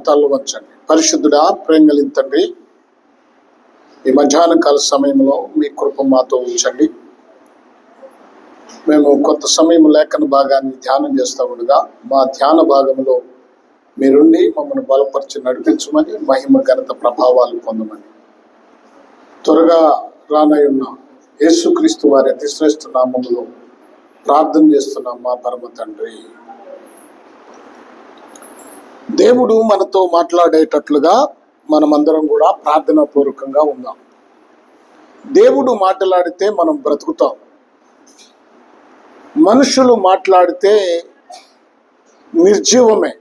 తల్లవచ్చండి. పరిశుద్ధుడా, ప్రేమ కలిగిన తండ్రి, ఈ మధ్యాహ్న కాల సమయంలో మీ కృప మాతో ఉంచండి. మేము కొంత సమయం లేఖన భాగాన్ని ధ్యానం చేస్తూ ఉండగా మా ధ్యాన భాగంలో మీరుండి మమ్మల్ని బలపరిచి నడిపించమని, మహిమ ఘనత ప్రభావాలు పొందమని త్వరగా రానయున్న యేసుక్రీస్తు వారి అతి శ్రేష్ఠ నామములో ప్రార్థన చేస్తున్నాం మా పరమ తండ్రి. దేవుడు మనతో మాట్లాడేటట్లుగా మనమందరం కూడా ప్రార్థనా పూర్వకంగా ఉందాం. దేవుడు మాట్లాడితే మనం బ్రతుకుతాం. మనుషులు మాట్లాడితే నిర్జీవమే.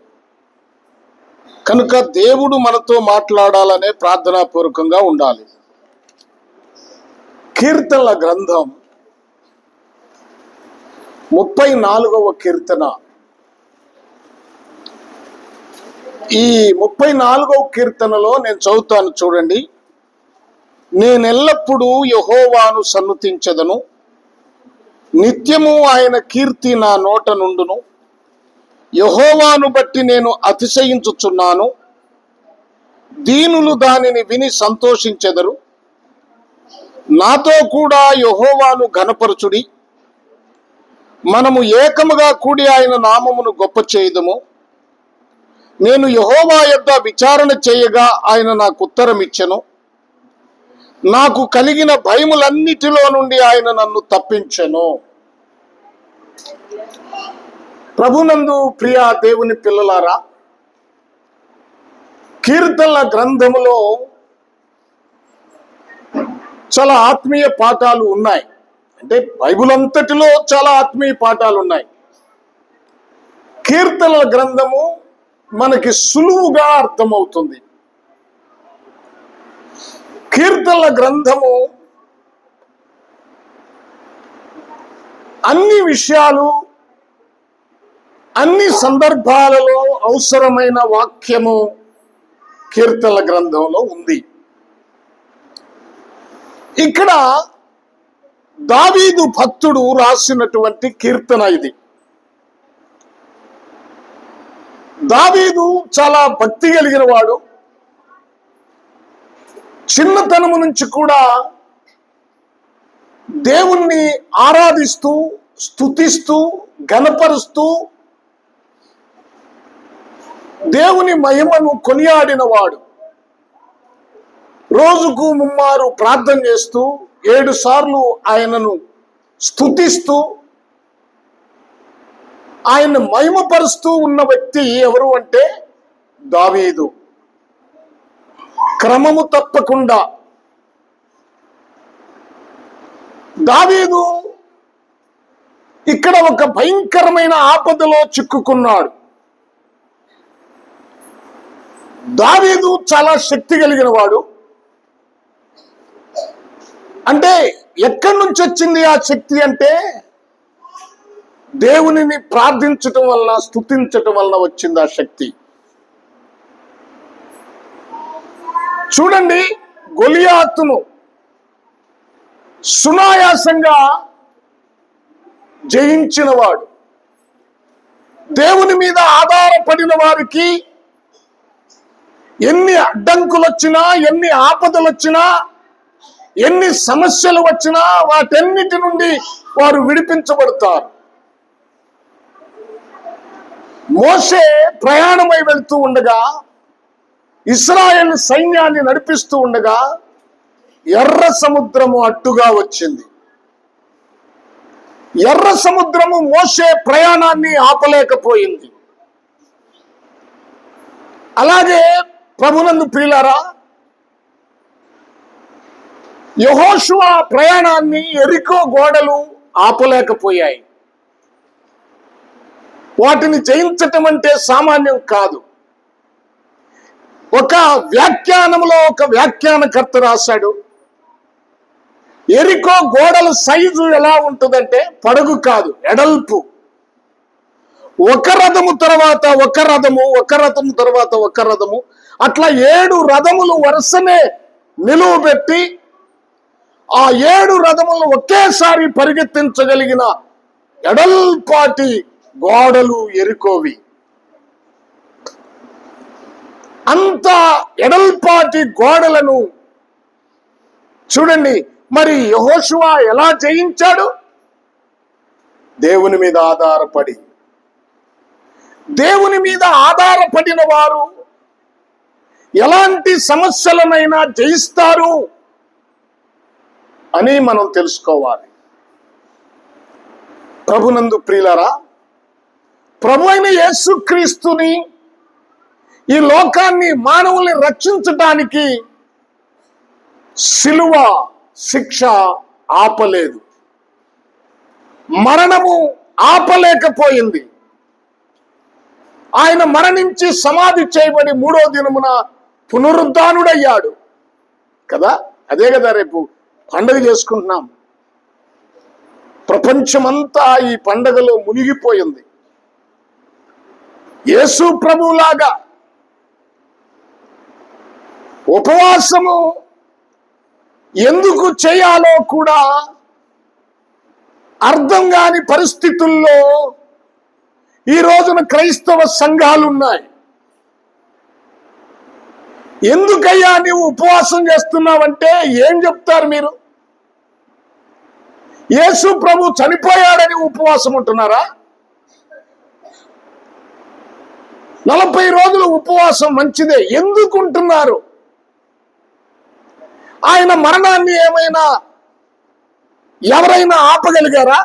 కనుక దేవుడు మనతో మాట్లాడాలనే ప్రార్థనా పూర్వకంగా ఉండాలి. కీర్తనల గ్రంథం 34వ కీర్తన. ఈ 34వ కీర్తనలో నేను చదువుతాను, చూడండి. నేనెల్లప్పుడూ యెహోవాను సన్నుతించెదను, నిత్యము ఆయన కీర్తి నా నోట నుండును. యెహోవాను బట్టి నేను అతిశయించుచున్నాను, దీనులు దానిని విని సంతోషించెదరు. నాతో కూడా యెహోవాను ఘనపరచుడి. మనము ఏకముగా కూడి ఆయన నామమును గొప్ప చేయుదము. నేను యెహోవా యొద్ద విచారణ చేయగా ఆయన నాకు ఉత్తరం ఇచ్చెను. నాకు కలిగిన భయములన్నిటిలో నుండి ఆయన నన్ను తప్పించెను. ప్రభునందు ప్రియ దేవుని పిల్లలారా, కీర్తనల గ్రంథములో చాలా ఆత్మీయ పాఠాలు ఉన్నాయి. అంటే బైబిల్ అంతటిలో చాలా ఆత్మీయ పాఠాలు ఉన్నాయి. కీర్తనల గ్రంథము మనకి సులువుగా అర్థమవుతుంది. కీర్తనల గ్రంథము అన్ని విషయాలు, అన్ని సందర్భాలలో అవసరమైన వాక్యము కీర్తనల గ్రంథంలో ఉంది. ఇక్కడ దావీదు భక్తుడు రాసినటువంటి కీర్తన ఇది. దావీదు చాలా భక్తి కలిగిన వాడు. చిన్నతనము నుంచి కూడా దేవుణ్ణి ఆరాధిస్తూ, స్తుతిస్తూ, ఘనపరుస్తూ దేవుని మహిమను కొనియాడినవాడు. రోజుకు 3 ప్రార్థన చేస్తూ 7 సార్లు ఆయనను స్తుతిస్తూ ఆయన మహిమపరుస్తూ ఉన్న వ్యక్తి ఎవరు అంటే దావీదు. క్రమము తప్పకుండా దావీదు ఇక్కడ ఒక భయంకరమైన ఆపదలో చిక్కుకున్నాడు. దావీదు చాలా శక్తి కలిగిన వాడు. అంటే ఎక్కడి నుంచి వచ్చింది ఆ శక్తి అంటే దేవునిని ప్రార్థించటం వలన, స్తుతించటం వలన వచ్చింది ఆ శక్తి. చూడండి, గొలియాతును సునాయాసంగా జయించినవాడు. దేవుని మీద ఆధారపడిన వారికి ఎన్ని అడ్డంకులు వచ్చినా, ఎన్ని ఆపదలు వచ్చినా, ఎన్ని సమస్యలు వచ్చినా వాటన్నిటి నుండి వారు విడిపించబడతారు. మోషే ప్రయాణమై వెళ్తూ ఉండగా, ఇశ్రాయేలు సైన్యాన్ని నడిపిస్తూ ఉండగా ఎర్ర సముద్రము అడ్డుగా వచ్చింది. ఎర్ర సముద్రము మోషే ప్రయాణాన్ని ఆపలేకపోయింది. అలాగే ప్రభునందు ప్రియులారా, యెహోషువ ప్రయాణాన్ని యెరికో గోడలు ఆపలేకపోయాయి. వాటిని జయించటం అంటే సామాన్యం కాదు. ఒక వ్యాఖ్యానంలో ఒక వ్యాఖ్యానకర్త రాశాడు, యెరికో గోడల సైజు ఎలా ఉంటుందంటే పడగు కాదు, ఎడల్పు. ఒక రథము తర్వాత ఒక రథము, ఒక రథము తర్వాత ఒక రథము, అట్లా 7 రథములు వరుసనే నిలువ పెట్టి ఆ 7 రథములను ఒకేసారి పరిగెత్తించగలిగిన ఎడల్పాటి గోడలు యెరికోవి. అంత ఎడల్పాటి గోడలను చూడండి. మరి యెహోషువ ఎలా జయించాడు? దేవుని మీద ఆధారపడి. దేవుని మీద ఆధారపడిన వారు ఎలాంటి సమస్యలనైనా జయిస్తారు అని మనం తెలుసుకోవాలి. ప్రభునందు ప్రియులారా, ప్రభు అయిన యేసుక్రీస్తుని, ఈ లోకాన్ని, మానవుల్ని రక్షించటానికి శిలువ శిక్ష ఆపలేదు, మరణము ఆపలేకపోయింది. ఆయన మరణించి సమాధి చేయబడి 3వ దినమున పునరుద్ధానుడయ్యాడు కదా. అదే కదా రేపు పండుగ చేసుకుంటున్నాం. ప్రపంచమంతా ఈ పండుగలో మునిగిపోయింది. యేసు ప్రభువులాగా ఉపవాసము ఎందుకు చేయాలో కూడా అర్థం కాని పరిస్థితుల్లో ఈ రోజున క్రైస్తవ సంఘాలు ఉన్నాయి. ఎందుకయ్యా నీవు ఉపవాసం చేస్తున్నావంటే ఏం చెప్తారు మీరు? యేసు ప్రభు చనిపోయాడని ఉపవాసం ఉంటున్నారా? 40 రోజులు ఉపవాసం మంచిదే. ఎందుకు ఉంటున్నారు? ఆయన మరణాన్ని ఎవరైనా ఆపగలిగారా?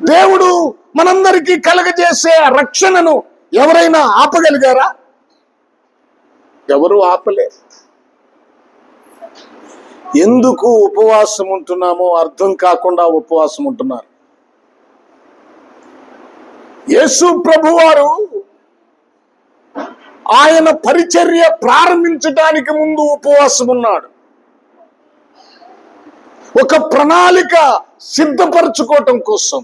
దేవుడు మనందరికీ కలగజేసే రక్షణను ఎవరైనా ఆపగలిగారా? ఎవరు ఆపలేరు. ఎందుకు ఉపవాసం ఉంటున్నామో అర్థం కాకుండా ఉపవాసం ఉంటున్నారు. యేసు ప్రభువారు ఆయన పరిచర్య ప్రారంభించడానికి ముందు ఉపవాసం ఉన్నాడు. ఒక ప్రణాళిక సిద్ధపరచుకోవటం కోసం,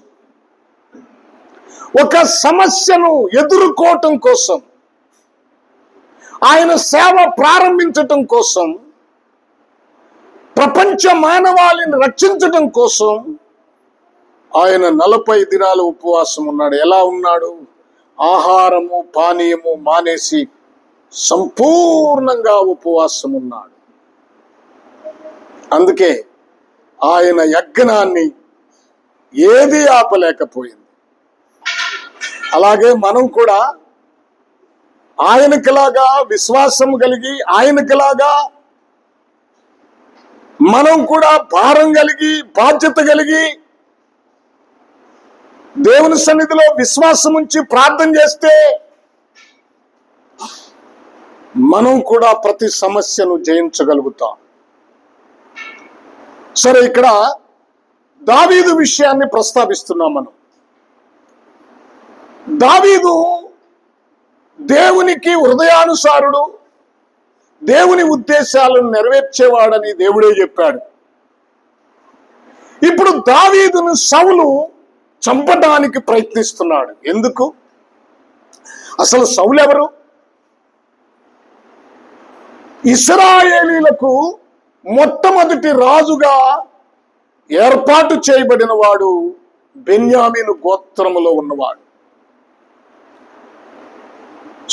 ఒక సమస్యను ఎదుర్కోవటం కోసం, ఆయన సేవ ప్రారంభించటం కోసం, ప్రపంచ మానవాళిని రక్షించటం కోసం ఆయన 40 దినాలు ఉపవాసం ఉన్నాడు. ఎలా ఉన్నాడు? ఆహారము పానీయము మానేసి సంపూర్ణంగా ఉపవాసం ఉన్నాడు. అందుకే ఆయన యజ్ఞాన్ని ఏది ఆపలేకపోయింది. అలాగే మనం కూడా ఆయనకిలాగా విశ్వాసం కలిగి, ఆయనకిలాగా మనం కూడా భారం కలిగి, బాధ్యత కలిగి దేవుని సన్నిధిలో విశ్వాసం ఉంచి ప్రార్థన చేస్తే మనం కూడా ప్రతి సమస్యను జయించగలుగుతాం. సరే, ఇక్కడ దావీదు విషయాన్ని ప్రస్తావిస్తున్నాం మనం. దావీదు దేవునికి హృదయానుసారుడు, దేవుని ఉద్దేశాలను నెరవేర్చేవాడని దేవుడే చెప్పాడు. ఇప్పుడు దావీదును సౌలు చంపడానికి ప్రయత్నిస్తున్నాడు. ఎందుకు? అసలు సౌలు ఎవరు? ఇశ్రాయేలీలకు మొట్టమొదటి రాజుగా ఏర్పాటు చేయబడిన వాడు బెన్యామీను గోత్రములో ఉన్నవాడు.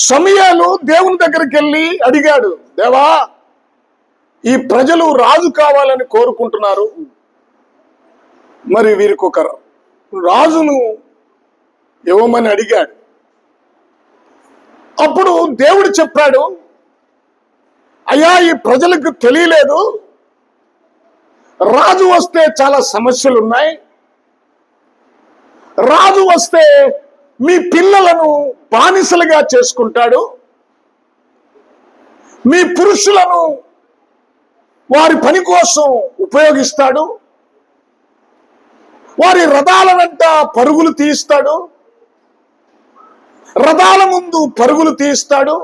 సమూయేలు దేవుని దగ్గరికి వెళ్ళి అడిగాడు, దేవా, ఈ ప్రజలు రాజు కావాలని కోరుకుంటున్నారు, మరి వీరికి ఒక రాజును ఇవ్వమని అడిగాడు. అప్పుడు దేవుడు చెప్పాడు, అయ్యా, ఈ ప్రజలకు తెలియలేదు, రాజు వస్తే చాలా సమస్యలు ఉన్నాయి. రాజు వస్తే మీ పిల్లలను బానిసలుగా చేసుకుంటాడు, మీ పురుషులను వారి పని కోసం ఉపయోగిస్తాడు, వారి రథాల వెంట పరుగులు తీస్తాడు, రథాల ముందు పరుగులు తీస్తాడు.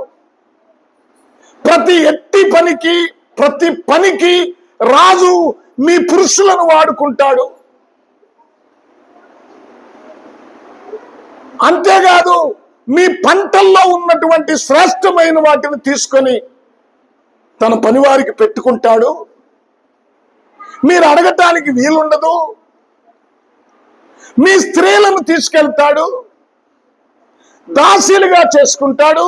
ప్రతి పనికి రాజు మీ పురుషులను వాడుకుంటాడు. అంతేకాదు, మీ పంటల్లో ఉన్నటువంటి శ్రేష్టమైన వాటిని తీసుకొని తన పనివారికి పెట్టుకుంటాడు. మీరు అడగటానికి వీలుండదు. మీ స్త్రీలను తీసుకెళ్తాడు, దాసీలుగా చేసుకుంటాడు.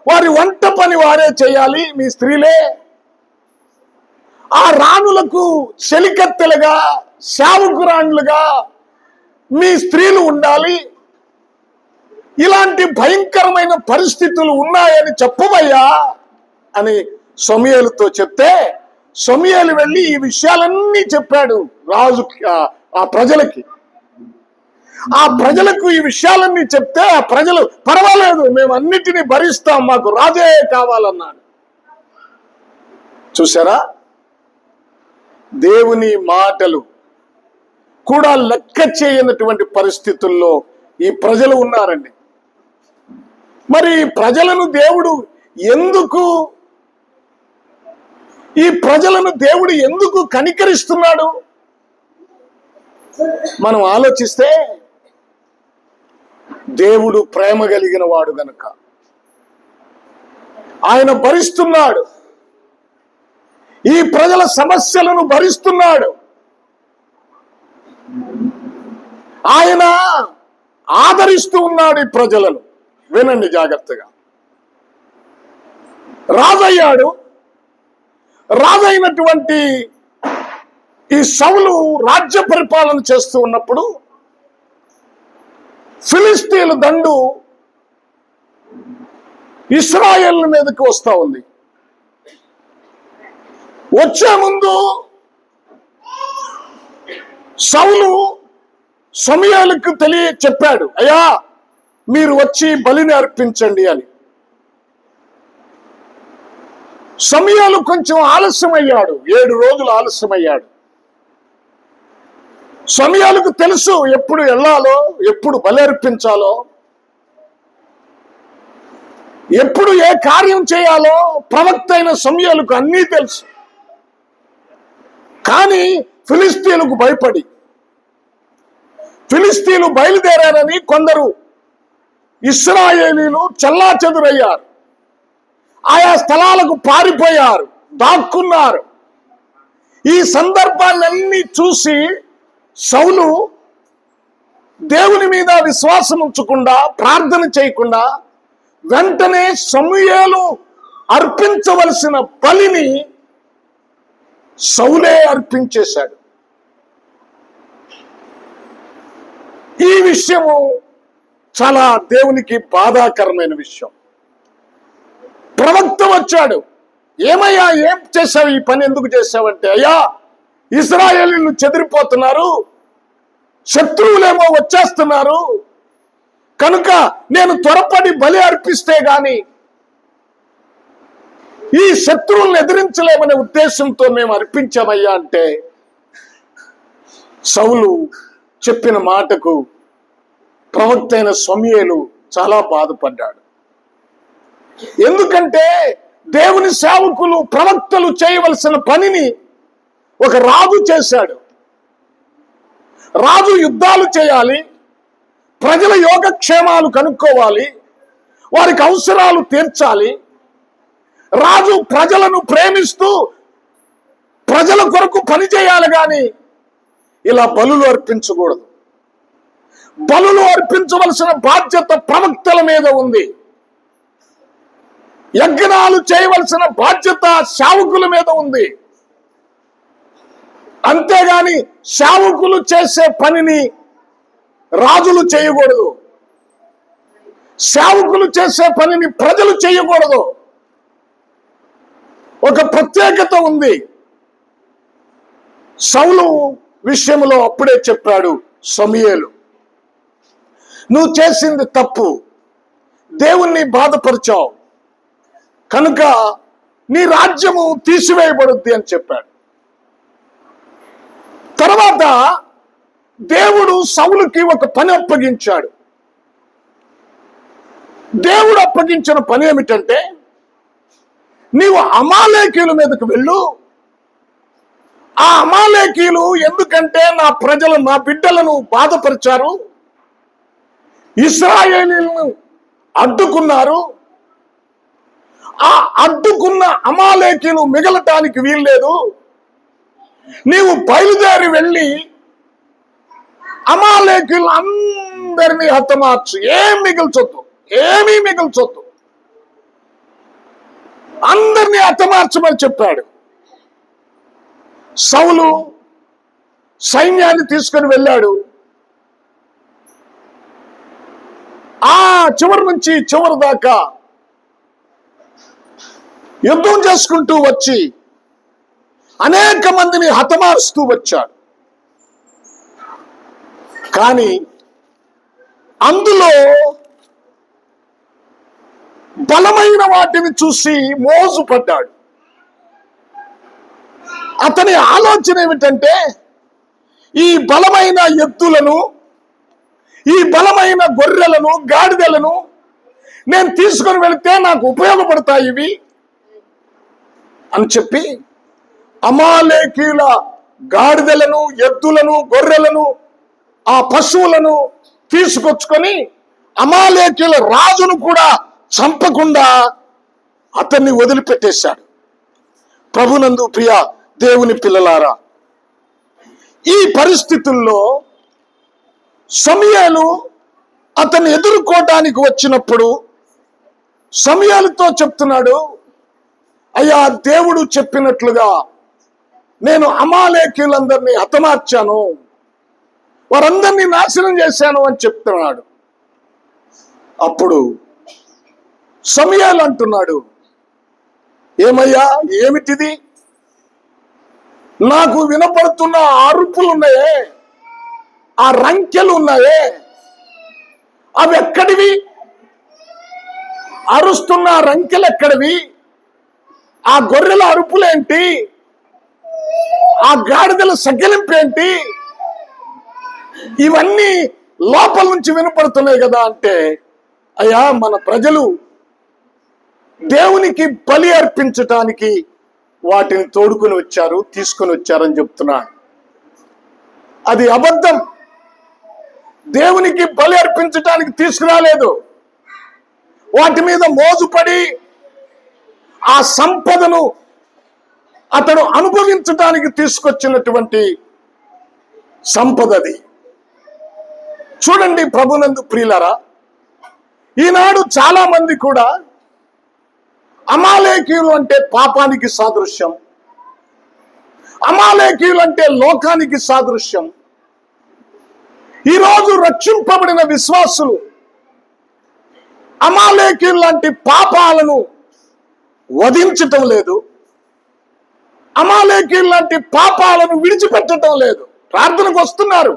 వారి వంట పని వారే చేయాలి, మీ స్త్రీలే. ఆ రాణులకు చెలికత్తెలుగా, సేవకురాండ్లుగా మీ స్త్రీలు ఉండాలి. ఇలాంటి భయంకరమైన పరిస్థితులు ఉన్నాయని చెప్పవయ్యా అని సమూయేలుతో చెప్తే, సమూయేలు వెళ్ళి ఈ విషయాలన్నీ చెప్పాడు రాజు, ఆ ప్రజలకి. ఆ ప్రజలకు ఈ విషయాలన్నీ చెప్తే ఆ ప్రజలు పర్వాలేదు, మేము అన్నిటినీ భరిస్తాం, మాకు రాజే కావాలన్నాడు. చూసారా, దేవుని మాటలు కూడా లెక్క చేయనటువంటి పరిస్థితుల్లో ఈ ప్రజలు ఉన్నారండి. మరి ప్రజలను దేవుడు ఎందుకు కనికరిస్తున్నాడు మనం ఆలోచిస్తే, దేవుడు ప్రేమ కలిగిన వాడు గనుక ఆయన భరిస్తున్నాడు. ఈ ప్రజల సమస్యలను భరిస్తున్నాడు. ఆయన ఆదరిస్తూ ఉన్నాడు ఈ ప్రజలను. వినండి జాగ్రత్తగా. రాజయ్యాడు. రాజైనటువంటి ఈ సౌలు రాజ్య పరిపాలన చేస్తూ ఉన్నప్పుడు ఫిలిస్తీన్ల దండు ఇశ్రాయేలు మీదకి వస్తా ఉంది. వచ్చే ముందు సౌలు సమూయేలుకు చెప్పాడు, అయ్యా మీరు వచ్చి బలిని అర్పించండి అని. సమూయేలు కొంచెం ఆలస్యమయ్యాడు, 7 రోజులు ఆలస్యమయ్యాడు. సమూయేలుకు తెలుసు ఎప్పుడు వెళ్ళాలో, ఎప్పుడు బలి అర్పించాలో, ఎప్పుడు ఏ కార్యం చేయాలో. ప్రవక్త అయిన సమూయేలుకు అన్నీ తెలుసు. కానీ ఫిలిస్తీన్లకు భయపడి, ఫిలిస్తీన్లు బయలుదేరారని కొందరు ఇశ్రాయేలీలు చెల్లాచెదురయ్యారు. ఆయా స్థలాలకు పారిపోయారు, దాక్కున్నారు. ఈ సందర్భాలన్నీ చూసి సౌలు దేవుని మీద విశ్వాసం ఉంచకుండా, ప్రార్థన చేయకుండా వెంటనే సమూయేలు అర్పించవలసిన బలిని సౌలే అర్పించేశాడు. ఈ విషయము చాలా దేవునికి బాధాకరమైన విషయం. ప్రవక్త వచ్చాడు, ఏమయ్యా ఏం చేశావు, ఈ పని ఎందుకు చేశావంటే, అయ్యా ఇశ్రాయేలీయులు చెదిరిపోతున్నారు, శత్రువులేమో వచ్చేస్తున్నారు, కనుక నేను త్వరపడి బలి అర్పిస్తే గాని ఈ శత్రువులను ఎదిరించలేమనే ఉద్దేశంతో మేము అర్పించామయ్యా అంటే, సౌలు చెప్పిన మాటకు ప్రవక్త అయిన సమూయేలు చాలా బాధపడ్డాడు. ఎందుకంటే దేవుని సేవకులు, ప్రవక్తలు చేయవలసిన పనిని ఒక రాజు చేశాడు. రాజు యుద్ధాలు చేయాలి, ప్రజల యోగక్షేమాలు కనుక్కోవాలి, వారికి అవసరాలు తీర్చాలి. రాజు ప్రజలను ప్రేమిస్తూ ప్రజల కొరకు పని చేయాలి, కానీ ఇలా బలులు అర్పించకూడదు. బలులు అర్పించవలసిన బాధ్యత ప్రవక్తల మీద ఉంది. యజ్ఞాలు చేయవలసిన బాధ్యత సేవకుల మీద ఉంది. అంతేగాని సేవకులు చేసే పనిని రాజులు చేయకూడదు, సేవకులు చేసే పనిని ప్రజలు చేయకూడదు. ఒక ప్రత్యేకత ఉంది. సౌలు విషయంలో అప్పుడే చెప్పాడు సమూయేలు, నువ్వు చేసింది తప్పు, దేవుణ్ణి బాధపరిచావు, కనుక నీ రాజ్యము తీసివేయబడుద్ది అని చెప్పాడు. తర్వాత దేవుడు సౌలుకి ఒక పని అప్పగించాడు. దేవుడు అప్పగించిన పని ఏమిటంటే, నీవు అమాలేకీయుల మీదకు వెళ్ళు. ఆ అమాలేకీయులు ఎందుకంటే నా ప్రజలు, నా బిడ్డలను బాధపరిచారు, ఇశ్రాయేలీయులను అడ్డుకున్నారు. ఆ అడ్డుకున్న అమాలేకీయులు మిగలటానికి వీల్లేదు. నీవు బయలుదేరి వెళ్ళి అమాలేకీయులు అందరినీ హతమార్చు, ఏమీ మిగల్చొద్దు. అందరినీ హతమార్చమని చెప్పాడు. సౌలు సైన్యాన్ని తీసుకొని వెళ్ళాడు. ఆ చివరి నుంచి చివరి దాకా యుద్ధం చేసుకుంటూ వచ్చి అనేక మందిని హతమారుస్తూ వచ్చాడు. కానీ అందులో బలమైన వాటిని చూసి మోసపడ్డాడు. అతని ఆలోచన ఏమిటంటే, ఈ బలమైన ఎద్దులను, ఈ బలమైన గొర్రెలను, గాడిదలను నేను తీసుకొని వెళితే నాకు ఉపయోగపడతాయి ఇవి అని చెప్పి అమాలేకీల గాడిదలను, ఎద్దులను, గొర్రెలను, ఆ పశువులను తీసుకొచ్చుకొని అమాలేకీల రాజును కూడా చంపకుండా అతన్ని వదిలిపెట్టేశాడు. ప్రభునందు ప్రియ దేవుని పిల్లలారా, ఈ పరిస్థితుల్లో సమూయేలు అతన్ని ఎదుర్కోవడానికి వచ్చినప్పుడు సమూయేలుతో చెప్తున్నాడు, అయ్యా, దేవుడు చెప్పినట్లుగా నేను అమాలేకీలందరినీ హతమార్చాను, వారందరినీ నాశనం చేశాను అని చెప్తున్నాడు. అప్పుడు సమూయేలు అంటున్నాడు, ఏమయ్యా, ఏమిటిది? నాకు వినపడుతున్న అరుపులు ఉన్నాయే, ఆ రంకెలు ఉన్నాయే, అవి ఎక్కడివి? అరుస్తున్న రంకెలు ఎక్కడివి? ఆ గొర్రెల అరుపులేంటి? ఆ గాడిదల సగిలింపేంటి? ఇవన్నీ లోపల నుంచి వినపడుతున్నాయి కదా అంటే, అయ్యా, మన ప్రజలు దేవునికి బలి అర్పించటానికి వాటిని తోడుకొని వచ్చారు, తీసుకొని వచ్చారని చెప్తున్నాడు. అది అబద్ధం. దేవునికి బలి అర్పించటానికి తీసుకురాలేదు. వాటి మీద మోజుపడి ఆ సంపదను అతడు అనుభవించటానికి తీసుకొచ్చినటువంటి సంపదది. చూడండి ప్రభునందు ప్రియులారా, ఈనాడు చాలా మంది కూడా అమాలేకీయులు అంటే పాపానికి సాదృశ్యం, అమాలేకీయులు అంటే లోకానికి సాదృశ్యం. ఈరోజు రక్షింపబడిన విశ్వాసులు అమాలేకీయులు లాంటి పాపాలను వధించటం లేదు, అమాలేకీయులు లాంటి పాపాలను విడిచిపెట్టడం లేదు. ప్రార్థనకు వస్తున్నారు,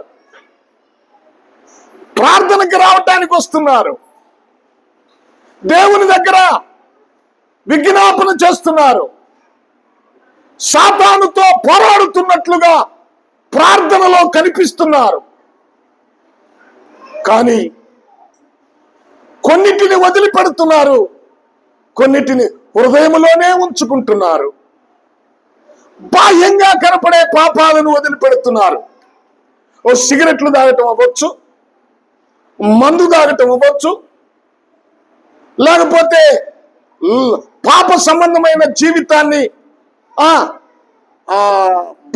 ప్రార్థనకు రావటానికి వస్తున్నారు, దేవుని దగ్గర విజ్ఞాపన చేస్తున్నారు, సాతానుతో పోరాడుతున్నట్లుగా ప్రార్థనలో కనిపిస్తున్నారు. కానీ కొన్నిటిని వదిలిపెడుతున్నారు, కొన్నిటిని హృదయంలోనే ఉంచుకుంటున్నారు. బాహ్యంగా కనపడే పాపాలను వదిలిపెడుతున్నారు. ఓ సిగరెట్లు తాగటం అవ్వచ్చు, మందు తాగటం అవ్వచ్చు, లేకపోతే పాప సంబంధమైన జీవితాన్ని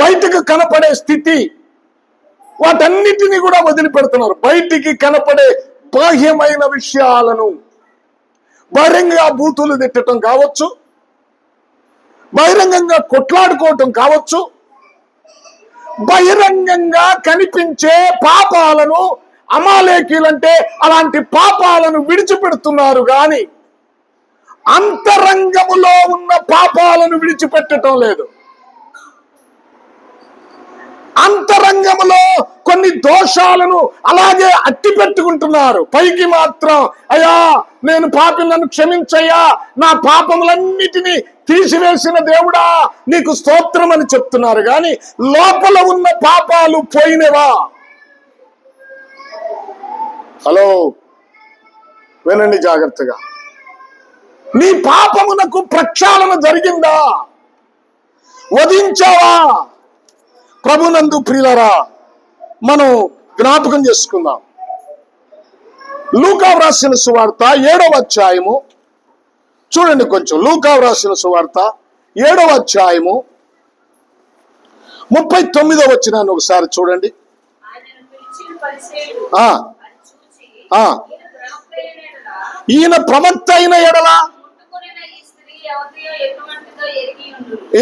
బయటకు కనపడే స్థితి, వాటన్నిటినీ కూడా వదిలిపెడుతున్నారు. బయటికి కనపడే బాహ్యమైన విషయాలను, బహిరంగంగా బూతులు తిట్టడం కావచ్చు, బహిరంగంగా కొట్లాడుకోవటం కావచ్చు, బహిరంగంగా కనిపించే పాపాలను, అమాలేకీలంటే అలాంటి పాపాలను విడిచిపెడుతున్నారు. కానీ అంతరంగములో ఉన్న పాపాలను విడిచిపెట్టడం లేదు. అంతరంగములో కొన్ని దోషాలను అలాగే అట్టి పెట్టుకుంటున్నారు. పైకి మాత్రం, అయ్యా నేను పాపి, నన్ను క్షమించయ్యా, నా పాపములన్నిటినీ తీసివేసిన దేవుడా నీకు స్తోత్రం అని చెప్తున్నారు. కానీ లోపల ఉన్న పాపాలు పోయినవా? హలో, వినండి జాగ్రత్తగా. నీ పాపమునకు ప్రక్షాళన జరిగిందా? వధించావా? ప్రభునందు ప్రియులారా, మనం జ్ఞాపకం చేసుకుందాం. లూకా వ్రాసిన సువార్త 7వ అధ్యాయము చూడండి. కొంచెం లూకా వ్రాసిన సువార్త 7వ అధ్యాయము 39వ వచనాన్ని ఒకసారి చూడండి. ఈయన ప్రవక్త అయిన ఎడల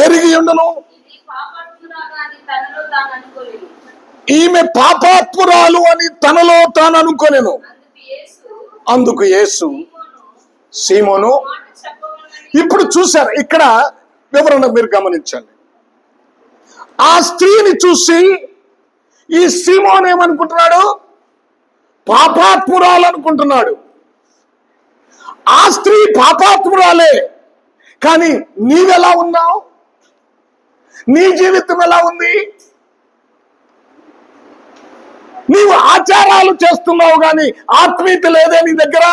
ఎరిగి ఉండును. ఈమె పాపాత్మురాలు అని తనలో తాను అనుకొనెను. అందుకు యేసు సీమోను, ఇప్పుడు చూశారు ఇక్కడ వివరణ మీరు గమనించండి. ఆ స్త్రీని చూసి ఈ సీమోను ఏమనుకుంటున్నాడు? పాపాత్మురాలు అనుకుంటున్నాడు. ఆ స్త్రీ పాపాత్మురాలే, కానీ నీవెలా ఉన్నావు? నీ జీవితం ఎలా ఉంది? నీవు ఆచారాలు చేస్తున్నావు కానీ ఆత్మీయత లేదే నీ దగ్గర.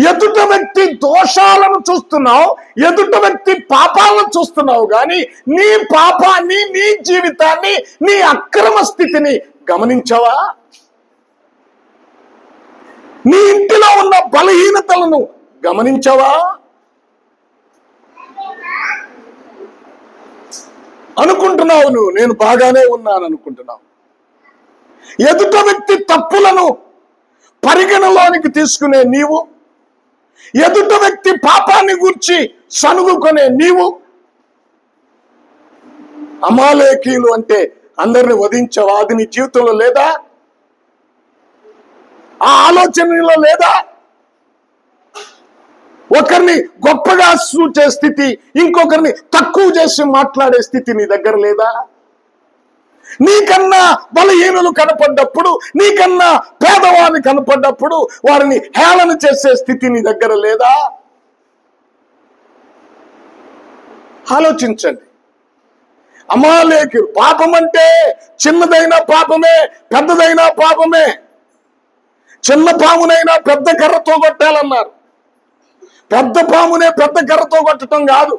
ఎదుట వ్యక్తి దోషాలను చూస్తున్నావు, ఎదుట వ్యక్తి పాపాలను చూస్తున్నావు కానీ నీ పాపాన్ని, నీ జీవితాన్ని, నీ అక్రమ స్థితిని గమనించావా? నీ ఇంటిలో ఉన్న బలహీనతలను గమనించావా? అనుకుంటున్నావు నువ్వు నేను బాగానే ఉన్నాను అనుకుంటున్నావు. ఎదుట వ్యక్తి తప్పులను పరిగణలోనికి తీసుకునే నీవు, ఎదుట వ్యక్తి పాపాన్ని గూర్చి సనుగుకునే నీవు, అమాలేకీయులు అంటే అందరిని వధించవా? అది నీ జీవితంలో లేదా? ఆ ఆలోచనలో లేదా? ఒకరిని గొప్పగా చూసే స్థితి, ఇంకొకరిని తక్కువ చేసి మాట్లాడే స్థితి నీ దగ్గర లేదా? నీకన్నా బలహీనులు కనపడ్డప్పుడు, నీకన్నా పేదవారిని కనపడ్డప్పుడు వారిని హేళన చేసే స్థితి నీ దగ్గర లేదా? ఆలోచించండి. అమాలేకులు, పాపం అంటే చిన్నదైన పాపమే, పెద్దదైన పాపమే. చిన్న పామునైనా పెద్ద కర్రతో కొట్టాలన్నారు. పెద్ద పామునే పెద్ద కర్రతో కొట్టడం కాదు.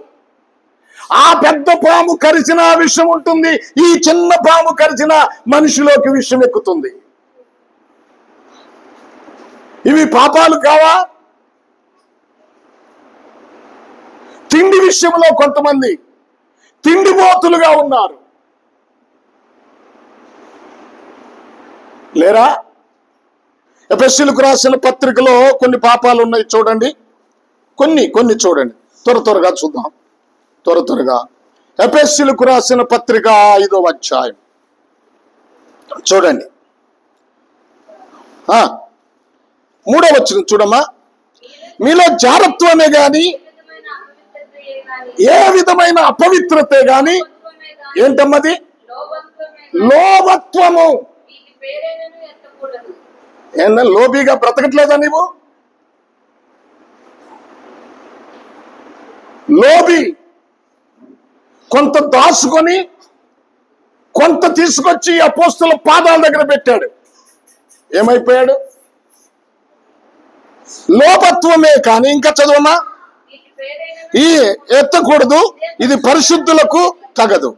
ఆ పెద్ద పాము కరిచిన విషం ఉంటుంది, ఈ చిన్న పాము కరిచిన మనిషిలోకి విషం ఎక్కుతుంది. ఇవి పాపాలు కావా? తిండి విషయంలో కొంతమంది తిండిపోతులుగా ఉన్నారు, లేరా? ఎఫెసీయులకు రాసిన పత్రికలో కొన్ని పాపాలు ఉన్నాయి, చూడండి. కొన్ని చూడండి, త్వరగా చూద్దాం. త్వరగా ఎఫెసీయులకు రాసిన పత్రిక 5వ అధ్యాయం చూడండి. 3వ వచనం చూడమ్మా. మీలో జారత్వమే గాని ఏ విధమైన అపవిత్రతే గాని, ఏంటమ్మది? లోభత్వము. ఏందా లోబీగా బ్రతకట్లేదా నీవు? లోబి కొంత దాచుకొని కొంత తీసుకొచ్చి అపోస్తల పాదాల దగ్గర పెట్టాడు. ఏమైపోయాడు? లోభత్వమే కానీ, ఇంకా చదవమా, ఈ ఎత్తకూడదు, ఇది పరిశుద్ధులకు తగదు.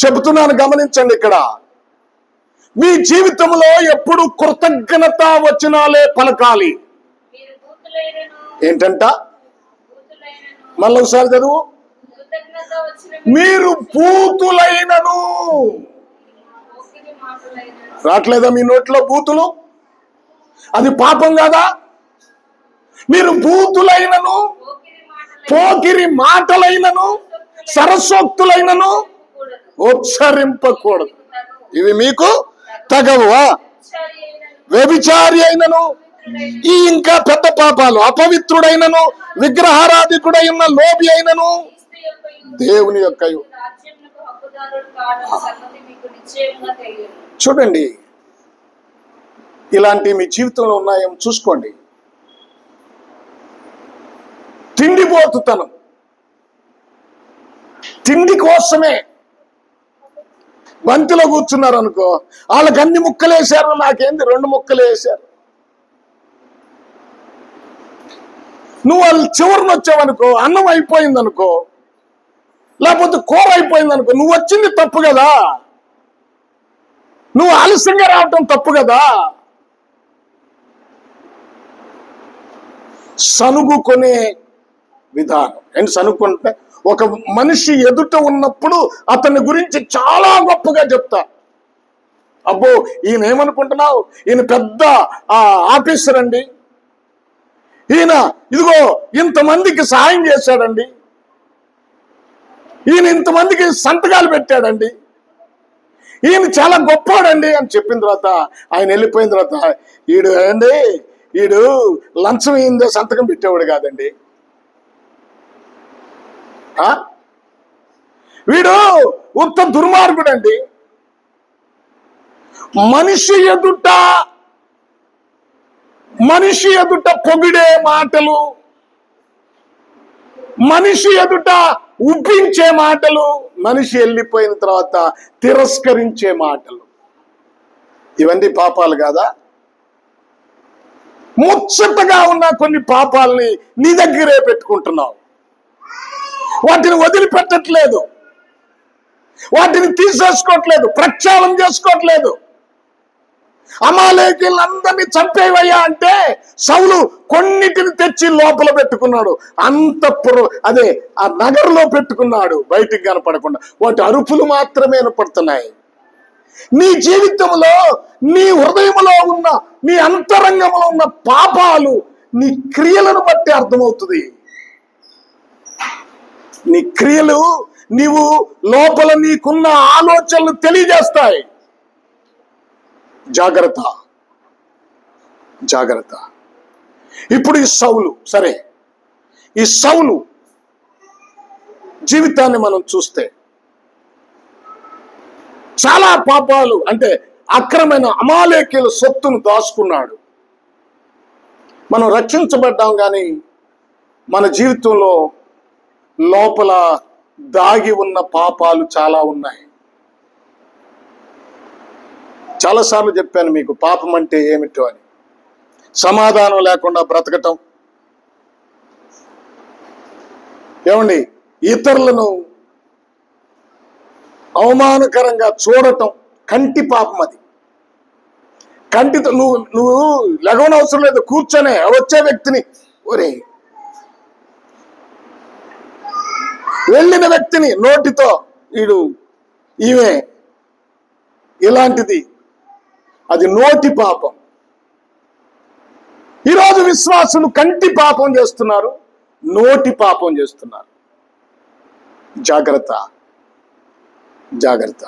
చెబుతున్నాను, గమనించండి. ఇక్కడ మీ జీవితంలో ఎప్పుడు కృతజ్ఞత వచనాలే పలకాలి. ఏంటంట? మళ్ళీ ఒకసారి చదువు. మీరు బూతులైనను. రావట్లేదా మీ నోట్లో బూతులు? అది పాపం కాదా? మీరు బూతులైనను, పోకిరి మాటలైనను, సరస్వక్తులైనను ఉచ్చరింపకూడదు. ఇవి మీకు తగవా? వ్యభిచారి అయినను, ఈ ఇంకా పెద్ద పాపాలు, అపవిత్రుడైనను, విగ్రహారాధికుడైన లోబి అయినను దేవుని యొక్క. చూడండి, ఇలాంటి మీ జీవితంలో ఉన్నాయేమో చూసుకోండి. తిండిపోతుతనం, తిండి కోసమే బంతిలో కూర్చున్నారు అనుకో, వాళ్ళకి అన్ని ముక్కలు వేశారు, నాకేంది 2 ముక్కలు వేశారు. నువ్వు వాళ్ళు చివరిని వచ్చావనుకో, అన్నం అయిపోయింది అనుకో, లేకపోతే కూర అయిపోయింది అనుకో, నువ్వు వచ్చింది తప్పు కదా, నువ్వు ఆలస్యంగా రావటం తప్పు కదా. సనుగుకునే విధానం ఏంటి? సనుక్కుంటే ఒక మనిషి ఎదుట ఉన్నప్పుడు అతని గురించి చాలా గొప్పగా చెప్తా. అబ్బో, ఈయన ఏమనుకుంటున్నావు, ఈయన పెద్ద ఆఫీసర్ అండి, ఈయన ఇదిగో ఇంతమందికి సహాయం చేశాడండి, ఈయన ఇంతమందికి సంతకాలు పెట్టాడండి, ఈయన చాలా గొప్పవాడండి అని చెప్పిన తర్వాత ఆయన వెళ్ళిపోయిన తర్వాత ఈడు లంచం అయిందో సంతకం పెట్టేవాడు కాదండి, వీడు ఉత్త దుర్మార్గుడండి. మనిషి ఎదుట పొగిడే మాటలు, మనిషి ఎదుట ఉబ్బించే మాటలు, మనిషి వెళ్ళిపోయిన తర్వాత తిరస్కరించే మాటలు, ఇవన్నీ పాపాలు కాదా? ముచ్చటగా ఉన్న కొన్ని పాపాలని నీ దగ్గరే పెట్టుకుంటున్నావు, వాటిని వదిలిపెట్టట్లేదు, వాటిని తీసేసుకోవట్లేదు, ప్రక్షాళన చేసుకోవట్లేదు. అమాలేకీలందరినీ చంపేవయ్యా అంటే సౌలు కొన్నిటిని తెచ్చి లోపల పెట్టుకున్నాడు, అదే ఆ నగరంలో పెట్టుకున్నాడు, బయటికి కనపడకుండా. వాటి అరుపులు మాత్రమే వినపడుతున్నాయి. నీ జీవితంలో, నీ హృదయంలో ఉన్న, నీ అంతరంగంలో ఉన్న పాపాలు నీ క్రియలను బట్టి అర్థమవుతుంది. నీ క్రియలు, నీవు లోపల నీకున్న ఆలోచనలు తెలియజేస్తాయి. జాగ్రత్త, జాగ్రత్త. ఇప్పుడు ఈ సౌలు, సరే, ఈ సౌలు జీవితాన్ని మనం చూస్తే చాలా పాపాలు, అంటే అక్రమైన అమాలేకీల సొత్తును దాచుకున్నాడు. మనం రక్షించబడ్డాం, కానీ మన జీవితంలో లోపల దాగి ఉన్న పాపాలు చాలా ఉన్నాయి. చాలాసార్లు చెప్పాను మీకు పాపం అంటే ఏమిటో అని. సమాధానం లేకుండా బ్రతకటం, ఏమండి, ఇతరులను అవమానకరంగా చూడటం కంటి పాపం. అది కంటితో నువ్వు లెగవనవసరం లేదు, కూర్చొనే వచ్చే వ్యక్తిని, ఒరే వెళ్ళిన వ్యక్తిని నోటితో ఈమె ఇలాంటిది, అది నోటి పాపం. ఈరోజు విశ్వాసులు కంటి పాపం చేస్తున్నారు, నోటి పాపం చేస్తున్నారు. జాగ్రత్త, జాగ్రత్త.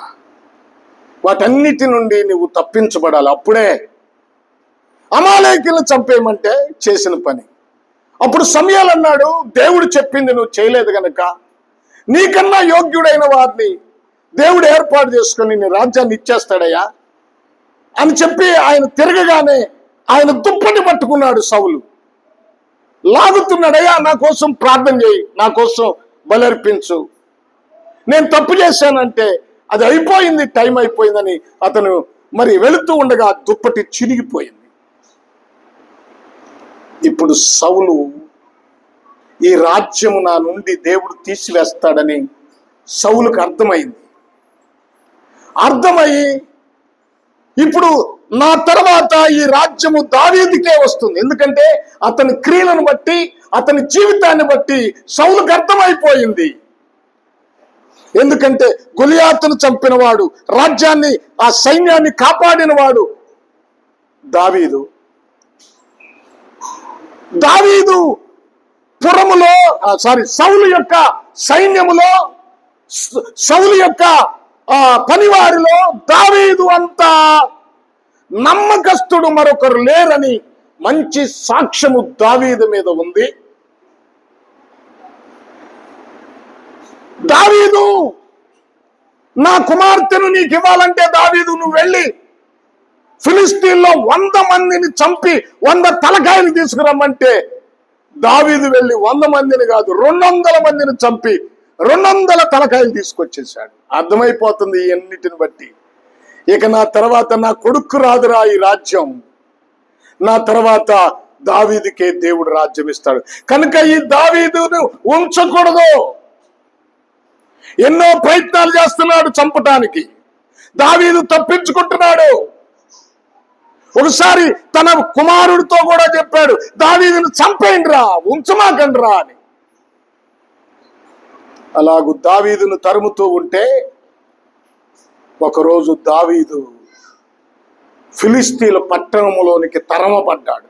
వాటన్నిటి నుండి నువ్వు తప్పించబడాలి. అప్పుడే అమాలేకీలను చంపేయమంటే చేసిన పని. అప్పుడు సమూయేలు అన్నాడు, దేవుడు చెప్పింది నువ్వు చేయలేదు గనక నీకన్నా యోగ్యుడైన వారిని దేవుడు ఏర్పాటు చేసుకొని నీ రాజ్యాన్ని ఇచ్చేస్తాడయ్యా అని చెప్పి ఆయన తిరగగానే ఆయన దుప్పటి పట్టుకున్నాడు సౌలు. లాగుతున్నాడయ్యా, నా కోసం ప్రార్థన చేయి, నా కోసం బలర్పించు, నేను తప్పు చేశానంటే అది అయిపోయింది, టైం అయిపోయిందని అతను మరి వెళుతూ ఉండగా దుప్పటి చినిగిపోయింది. ఇప్పుడు సౌలు ఈ రాజ్యము నా నుండి దేవుడు తీసివేస్తాడని సౌలుకు అర్థమయ్యి ఇప్పుడు నా తర్వాత ఈ రాజ్యము దావీదుకే వస్తుంది. ఎందుకంటే అతని క్రియలను బట్టి, అతని జీవితాన్ని బట్టి సౌలుకు అర్థమైపోయింది. ఎందుకంటే గొలియాతును చంపినవాడు, రాజ్యాన్ని, ఆ సైన్యాన్ని కాపాడినవాడు దావీదు. పురములో సౌలు యొక్క సైన్యములో, సౌలు యొక్క పనివారిలో దావీదు అంత నమ్మకస్తుడు మరొకరు లేరని మంచి సాక్ష్యము దావీదు మీద ఉంది. దావీదు, నా కుమార్తెను నీకు ఇవ్వాలంటే దావీదు నువ్వు వెళ్ళి ఫిలిస్తీన్లో 100 మందిని చంపి 100 తలకాయలు తీసుకురమ్మంటే దావీదు వెళ్ళి 100 మందిని కాదు 200 మందిని చంపి 200 తలకాయలు తీసుకొచ్చేసాడు. అర్థమైపోతుంది ఈ అన్నిటిని బట్టి, ఇక నా తర్వాత నా కొడుకు రాదురా ఈ రాజ్యం, నా తర్వాత దావీదుకే దేవుడు రాజ్యం ఇస్తాడు. కనుక ఈ దావీదును ఉంచకూడదు. ఎన్నో ప్రయత్నాలు చేస్తున్నాడు చంపటానికి, దావీదు తప్పించుకుంటున్నాడు. ఒకసారి తన కుమారుడితో కూడా చెప్పాడు, దావీదును చంపేయండిరా, ఉంచమాకండిరా అని. అలాగూ దావీదును తరుముతూ ఉంటే ఒకరోజు దావీదు ఫిలిస్తీన్ల పట్టణంలోనికి తరమబడ్డాడు.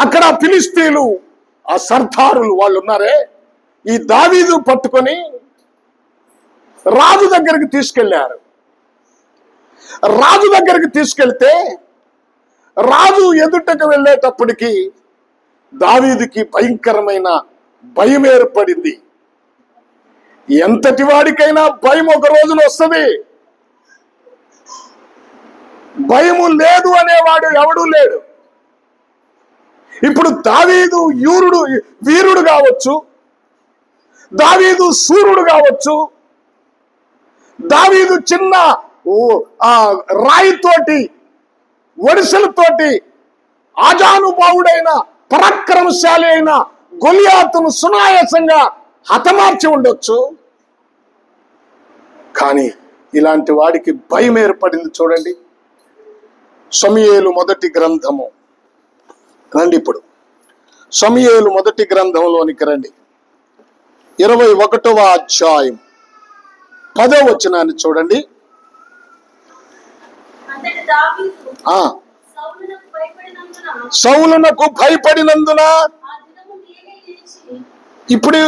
అక్కడ ఫిలిస్తీన్లు ఆ సర్దారులు వాళ్ళు ఉన్నారే, ఈ దావీదు పట్టుకొని రాజు దగ్గరికి తీసుకెళ్లారు. రాజు దగ్గరికి తీసుకెళ్తే రాజు ఎదుటకు వెళ్ళేటప్పటికి దావీదుకి భయంకరమైన భయం ఏర్పడింది. ఎంతటి వాడికైనా భయం ఒక రోజున వస్తుంది. భయము లేదు అనేవాడు ఎవడూ లేడు. ఇప్పుడు దావీదు వీరుడు కావచ్చు, దావీదు సూర్యుడు కావచ్చు, దావీదు చిన్న రాయితోటి ఒడిసెలతోటి ఆజానుభావుడైన పరాక్రమశాలి అయిన గొలియాతును సునాయాసంగా హతమార్చి ఉండొచ్చు. కానీ ఇలాంటి వాడికి భయం ఏర్పడింది. చూడండి, సమూయేలు మొదటి గ్రంథము రండి. ఇప్పుడు సమూయేలు మొదటి గ్రంథంలోనికి రండి. 21వ అధ్యాయం 10వ వచనాన్ని చూడండి. సౌలునకు భయపడినందున, ఇప్పుడు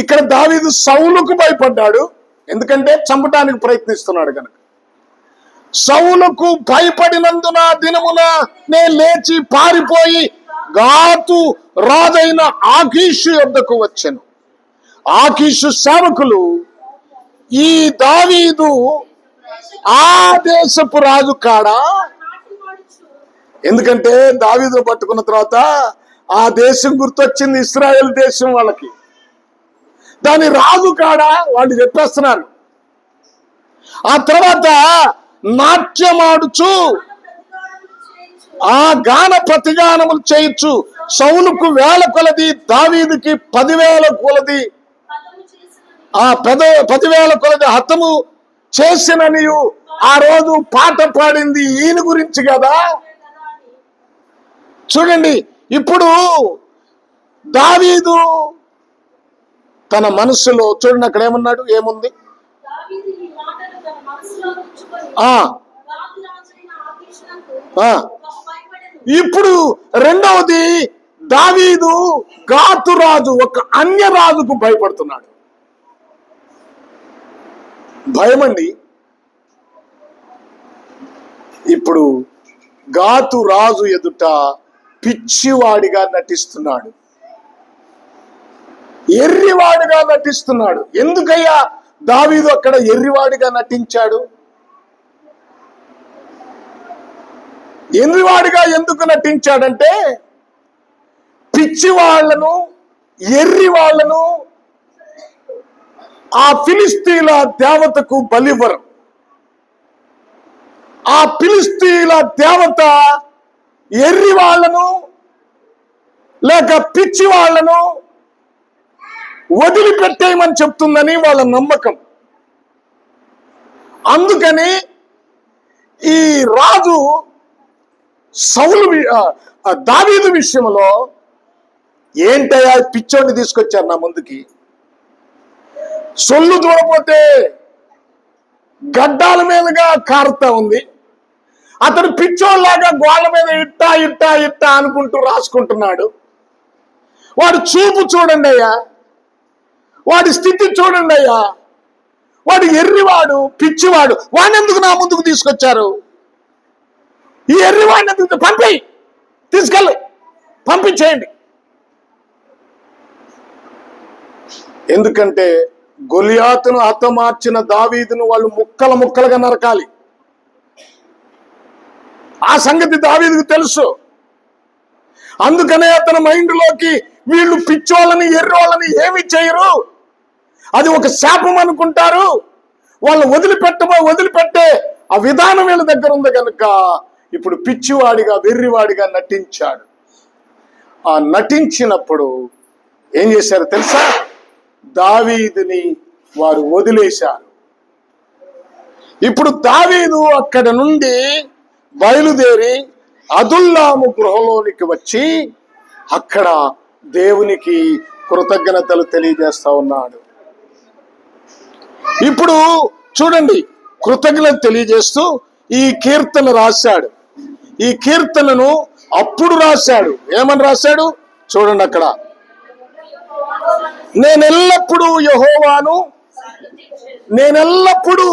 ఇక్కడ దావీదు సౌలుకు భయపడ్డాడు, ఎందుకంటే చంపడానికి ప్రయత్నిస్తున్నాడు కనుక. సౌలుకు భయపడినందున దినమున నే లేచి పారిపోయి గాతు రాజైన ఆకీషు యొద్దకు వచ్చెను. ఆకీషు సేవకులు ఈ దావీదు ఆ దేశపు రాజు కాడా, ఎందుకంటే దావీదును పట్టుకున్న తర్వాత ఆ దేశం గుర్తొచ్చింది, ఇశ్రాయేల్ దేశం వాళ్ళకి. దాని రాజు కాడా వాళ్ళు చెప్పేస్తున్నారు. ఆ తర్వాత నాట్యమాడుచు ఆ గాన ప్రతిగానములు చేయొచ్చు. సౌలుకు 1000 కొలది, దావీదుకి 10,000 కొలది, ఆ 10,000 కొలది హతము చేసిననియు ఆ రోజు పాట పాడింది ఈయన గురించి కదా. చూడండి, ఇప్పుడు దావీదు తన మనస్సులో, చూడండి అక్కడ ఏమన్నాడు, ఏముంది, ఇప్పుడు రెండవది దావీదు గాతు రాజు, ఒక అన్య రాజుకు భయపడుతున్నాడు. భయమండి. ఇప్పుడు గాతు రాజు ఎదుట పిచ్చివాడిగా నటిస్తున్నాడు, ఎర్రివాడిగా నటిస్తున్నాడు. ఎందుకయ్యా దావీదు అక్కడ ఎర్రివాడిగా నటించాడు? ఎర్రివాడిగా ఎందుకు నటించాడంటే, పిచ్చి వాళ్లను, ఎర్రి వాళ్లను ఆ ఫిలిస్తీన్ల దేవతకు బలివ్వరు. ఆ ఫిలిస్తీన్ల దేవత ఎర్రి వాళ్లను లేక పిచ్చి వాళ్లను వదిలిపెట్టేయమని చెప్తుందని వాళ్ళ నమ్మకం. అందుకని ఈ రాజు దావీదు విషయంలో, ఏంటయ్యా పిచ్చోడిని తీసుకొచ్చారు నా ముందుకి, సొల్లు చూడపోతే గడ్డాల మీదుగా కారుతా ఉంది, అతను పిచ్చోళ్ళలాగా గోళ్ళ మీద ఇట్టా ఇట్టా ఇట్టా అనుకుంటూ రాసుకుంటున్నాడు. వాడు చూపు చూడండి అయ్యా, వాడి స్థితి చూడండి అయ్యా, వాడు ఎర్రివాడు, పిచ్చివాడు. వాడిని ఎందుకు నా ముందుకు తీసుకొచ్చారు? ఈ ఎర్రివాడిని ఎందుకు తీసుకెళ్ళి పంపించేయండి. ఎందుకంటే గొలియాతును హతమార్చిన దావీదును వాళ్ళు ముక్కలు ముక్కలుగా నరకాలి. ఆ సంగతి దావీదుకు తెలుసు. అందుకనే అతని మైండ్లోకి వీళ్ళు పిచ్చోళ్ళని, ఎర్రోళ్ళని ఏమి చేయరు, అది ఒక శాపం అనుకుంటారు, వాళ్ళు వదిలిపెట్టే ఆ విధానం వీళ్ళ దగ్గర ఉంది కనుక ఇప్పుడు పిచ్చివాడిగా, వెర్రివాడిగా నటించాడు. ఆ నటించినప్పుడు ఏం చేశారు తెలుసా? దావీదుని వారు వదిలేశారు. ఇప్పుడు దావీదు అక్కడ నుండి బయలుదేరి అదుల్లాము గృహలోనికి వచ్చి అక్కడ దేవునికి కృతజ్ఞతలు తెలియజేస్తా ఉన్నాడు. ఇప్పుడు చూడండి, కృతజ్ఞత తెలియజేస్తూ ఈ కీర్తన రాశాడు. ఈ కీర్తనను అప్పుడు రాశాడు. ఏమని రాశాడు చూడండి అక్కడ, నేనెల్లప్పుడూ యెహోవాను, నేనెల్లప్పుడూ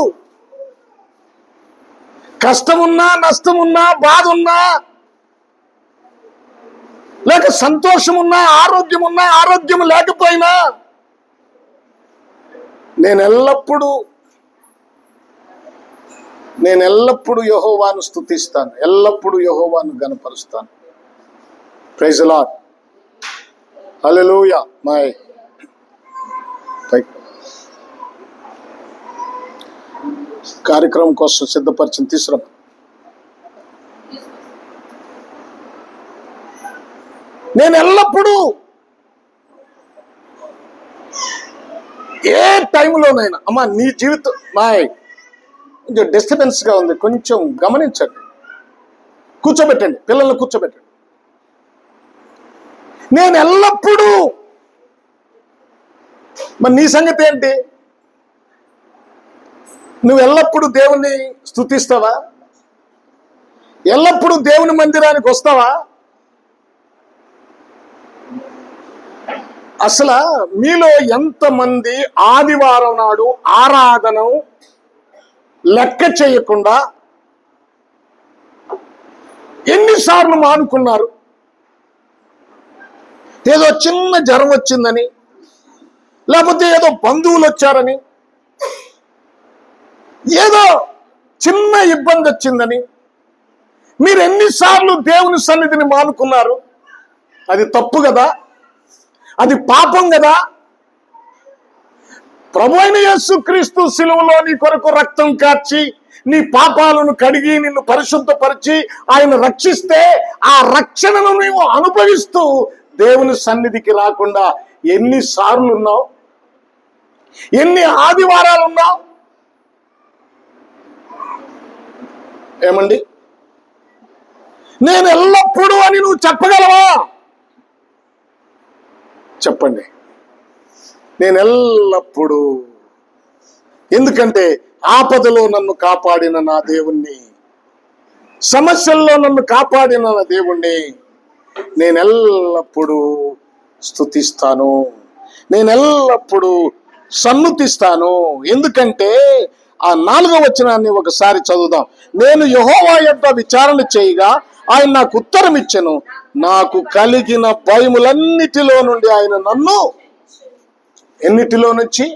కష్టమున్నా, నష్టమున్నా, బాధ ఉన్నా, లేక సంతోషమున్నా, ఆరోగ్యమున్నా, ఆరోగ్యం లేకపోయినా, నేనెల్లప్పుడూ యెహోవాను స్తుతిస్తాను, ఎల్లప్పుడూ యెహోవాను గణపరుస్తాను. Praise the lord. హల్లెలూయా. మై కార్యక్రమం కోసం సిద్ధపరిచిన తీసుకురా. నేను ఎల్లప్పుడూ ఏ టైంలోనైనా, అమ్మా నీ జీవితం కొంచెం డిస్టర్బెన్స్ గా ఉంది, కొంచెం గమనించండి. కూర్చోబెట్టండి, పిల్లల్ని కూర్చోబెట్టండి. నేను ఎల్లప్పుడూ, మరి నీ సంగతి ఏంటి? నువ్వు ఎల్లప్పుడూ దేవుణ్ణి స్తుతిస్తావా? ఎల్లప్పుడూ దేవుని మందిరానికి వస్తావా? అసలు మీలో ఎంతమంది ఆదివారం నాడు ఆరాధన లెక్క చేయకుండా ఎన్నిసార్లు మానుకున్నారు? ఏదో చిన్న జ్వరం వచ్చిందని, లేకపోతే ఏదో బంధువులు వచ్చారని, ఏదో చిన్న ఇబ్బంది వచ్చిందని మీరు ఎన్నిసార్లు దేవుని సన్నిధిని మానుకున్నారు? అది తప్పు కదా, అది పాపం కదా. ప్రభువైన యేసుక్రీస్తు శిలువలో నీ కొరకు రక్తం కార్చి నీ పాపాలను కడిగి నిన్ను పరిశుద్ధపరిచి ఆయన రక్షిస్తే, ఆ రక్షణను నీవు అనుభవిస్తూ దేవుని సన్నిధికి రాకుండా ఎన్నిసార్లు ఉన్నావు? ఎన్ని ఆదివారాలు ఉన్నావు? ఏమండి, నేను ఎల్లప్పుడూ అని నువ్వు చెప్పగలవా? చెప్పండి. నేను ఎల్లప్పుడూ, ఎందుకంటే ఆపదలో నన్ను కాపాడిన నా దేవుణ్ణి, సమస్యల్లో నన్ను కాపాడిన నా దేవుణ్ణి నేను ఎల్లప్పుడూ స్తుతిస్తాను, నేను ఎల్లప్పుడూ సన్నుతిస్తాను. ఎందుకంటే ఆ 4వ వచనాన్ని ఒకసారి చదువుదాం. నేను యెహోవా యొద్ద విచారణ చేయగా ఆయన నాకు ఉత్తరం ఇచ్చెను, నాకు కలిగిన భయములన్నిటిలో నుండి ఆయన నన్ను, ఎన్నిటిలో నుంచి?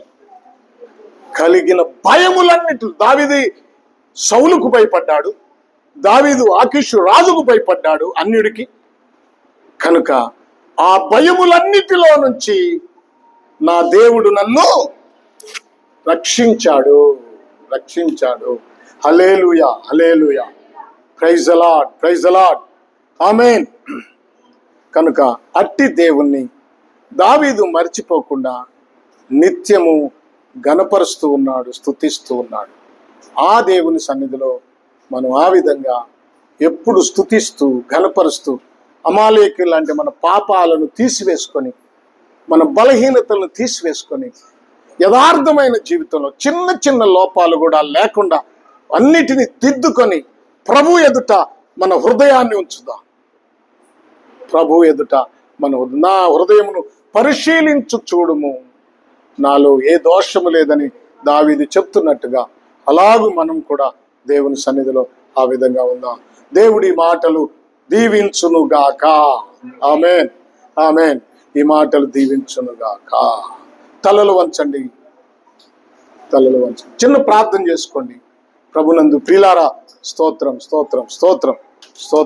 కలిగిన భయములన్నిటి. దావీదు సౌలుకు భయపడ్డాడు, దావీదు ఆకీషు రాజుకు భయపడ్డాడు, అన్యుడికి. కనుక ఆ భయములన్నిటిలో నుంచి నా దేవుడు నన్ను రక్షించాడు. Hallelujah, hallelujah. Praise the lord, praise the lord. Amen. కనుక అట్టి దేవుణ్ణి దావీదు మర్చిపోకుండా నిత్యము గణపరుస్తూ ఉన్నాడు, స్తుతిస్తూ ఉన్నాడు. ఆ దేవుని సన్నిధిలో మనం ఆ విధంగా ఎప్పుడు స్తుతిస్తూ గణపరుస్తూ అమాలేకులు లాంటి మన పాపాలను తీసివేసుకొని, మన బలహీనతలను తీసివేసుకొని, యథార్థమైన జీవితంలో చిన్న చిన్న లోపాలు కూడా లేకుండా అన్నిటినీ దిద్దుకొని ప్రభు ఎదుట మన హృదయాన్ని ఉంచుదాం. ప్రభు ఎదుట నా హృదయమును పరిశీలించు చూడుము, నాలో ఏ దోషము లేదని దావీదు చెప్తున్నట్టుగా అలాగూ మనం కూడా దేవుని సన్నిధిలో ఆ విధంగా ఉందాం. దేవుడి మాటలు దీవించునుగాక. ఆమేన్, ఆమేన్. ఈ మాటలు దీవించునుగాక. తలలు వంచండి, తలలు వంచండి. చిన్న ప్రార్థన చేసుకోండి. ప్రభునందు ప్రియులారా, స్తోత్రం, స్తోత్రం, స్తోత్రం, స్తోత్రం.